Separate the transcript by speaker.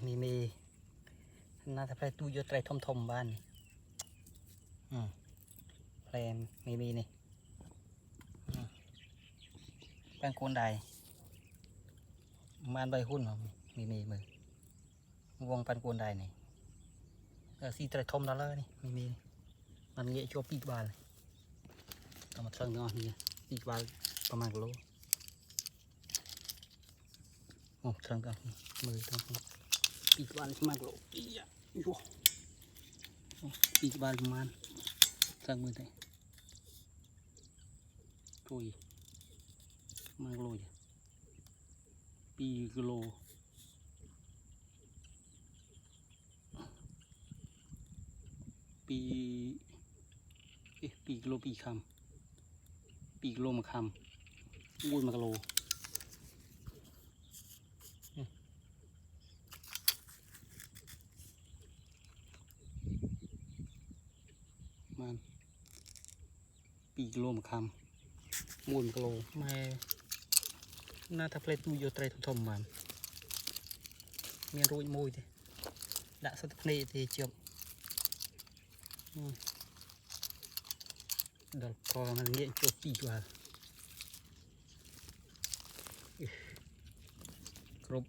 Speaker 1: มีน่าจะไปตู้ยศไตรทมบ้านแพลนมีนี่แป้งโคนใดมันใบหุ้นมีมือวงแป้งโคนใดนี่สีไตรทมแล้วนี่มีมันเงี้ยชัวปีกบาลเอามาเชิงเนาะนี่ปีกบาลประมาณโลโอ้เชิงกันมือทั้งปีกบาลประมาณโลอีอ่ะอยู่ปีกบาลประมาณเชิงมือได้คุยมาโลยปีกิโลปีกิโลปีคำปีกิโลมาคำวุ้นมากโลมันปีกิโลมาคำวุ้นมากโลไม่น่าทับเลยตู้โยไตรทมมันมีรูปมวยดิđã sắp này thì chụp đợt còn là nghiện chụp kỳ vào group